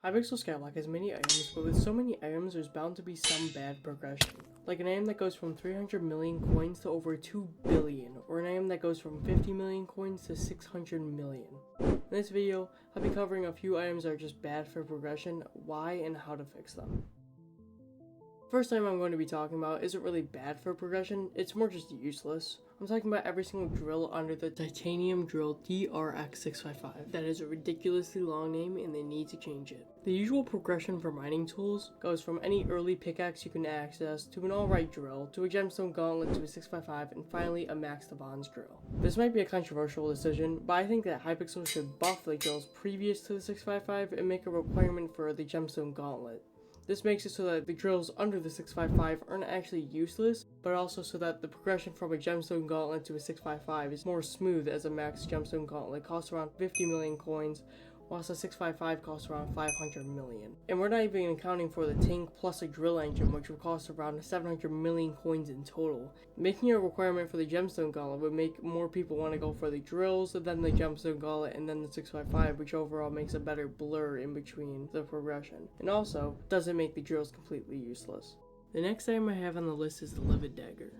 Hypixel Skyblock has many items, but with so many items, there's bound to be some bad progression. Like an item that goes from 300 million coins to over 2 billion, or an item that goes from 50 million coins to 600 million. In this video, I'll be covering a few items that are just bad for progression, why, and how to fix them. First item I'm going to be talking about isn't really bad for progression, it's more just useless. I'm talking about every single drill under the titanium drill TRX655. That is a ridiculously long name and they need to change it. The usual progression for mining tools goes from any early pickaxe you can access to an alright drill, to a gemstone gauntlet, to a 655, and finally a max to bonds drill. This might be a controversial decision, but I think that Hypixel should buff the drills previous to the 655 and make a requirement for the gemstone gauntlet. This makes it so that the drills under the 655 aren't actually useless, but also so that the progression from a gemstone gauntlet to a 655 is more smooth, as a max gemstone gauntlet costs around 50 million coins, whilst a 655 costs around 500 million. And we're not even accounting for the tank plus a drill engine, which would cost around 700 million coins in total. Making a requirement for the gemstone gauntlet would make more people want to go for the drills, then the gemstone gauntlet, and then the 655, which overall makes a better blur in between the progression. And also, doesn't make the drills completely useless. The next item I have on the list is the Livid Dagger.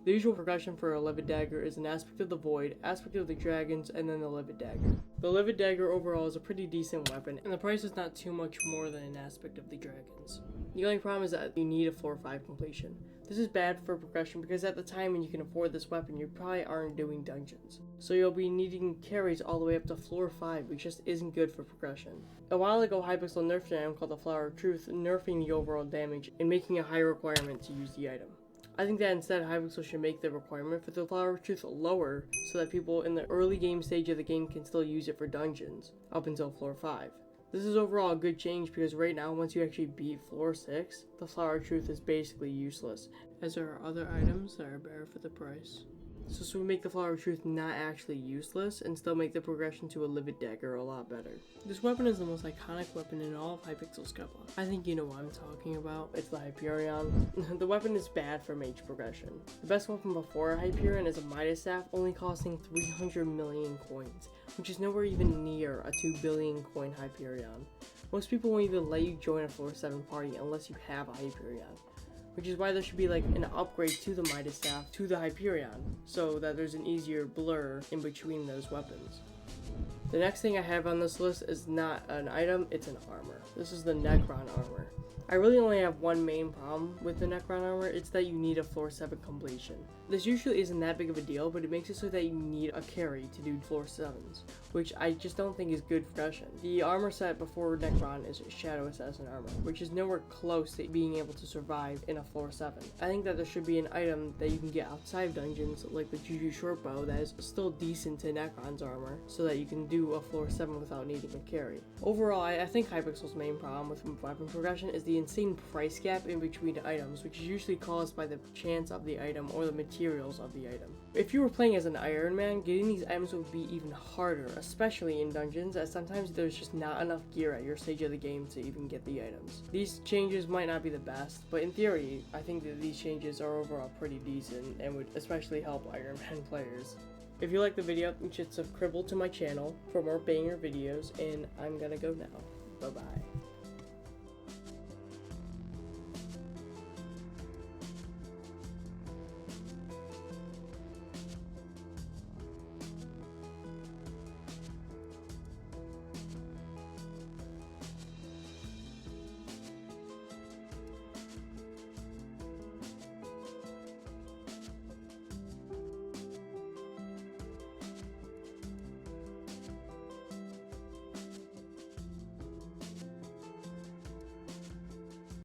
The usual progression for a Livid Dagger is an aspect of the Void, aspect of the Dragons, and then the Livid Dagger. The Livid Dagger overall is a pretty decent weapon, and the price is not too much more than an aspect of the Dragons. The only problem is that you need a floor 5 completion. This is bad for progression because at the time when you can afford this weapon, you probably aren't doing dungeons. So you'll be needing carries all the way up to floor 5, which just isn't good for progression. A while ago, Hypixel nerfed an item called the Flower of Truth, nerfing the overall damage and making a high requirement to use the item. I think that instead Hypixel should make the requirement for the Flower of Truth lower so that people in the early game stage of the game can still use it for dungeons, up until floor 5. This is overall a good change because right now, once you actually beat floor 6, the Flower of Truth is basically useless, as there are other items that are better for the price. So this would make the Flower of Truth not actually useless and still make the progression to a Livid Dagger a lot better. This weapon is the most iconic weapon in all of Hypixel Skyblock. I think you know what I'm talking about. It's the Hyperion. The weapon is bad for mage progression. The best weapon before a Hyperion is a Midas Staff, only costing 300 million coins, which is nowhere even near a 2 billion coin Hyperion. Most people won't even let you join a floor 7 party unless you have a Hyperion. Which is why there should be like an upgrade to the Midas Staff to the Hyperion, so that there's an easier blur in between those weapons. The next thing I have on this list is not an item, it's an armor. This is the Necron armor. I really only have one main problem with the Necron armor, it's that you need a floor 7 completion. This usually isn't that big of a deal, but it makes it so that you need a carry to do floor 7s, which I just don't think is good progression. The armor set before Necron is Shadow Assassin armor, which is nowhere close to being able to survive in a floor 7. I think that there should be an item that you can get outside of dungeons, like the Juju Shortbow, that is still decent to Necron's armor, so that you can do a floor 7 without needing a carry. Overall, I think Hypixel's main problem with weapon progression is the insane price gap in between items, which is usually caused by the chance of the item or the materials of the item. If you were playing as an Iron Man, getting these items would be even harder, especially in dungeons, as sometimes there's just not enough gear at your stage of the game to even get the items. These changes might not be the best, but in theory, I think that these changes are overall pretty decent and would especially help Iron Man players. If you like the video, you should subscribe to my channel for more banger videos, and I'm gonna go now. Bye bye.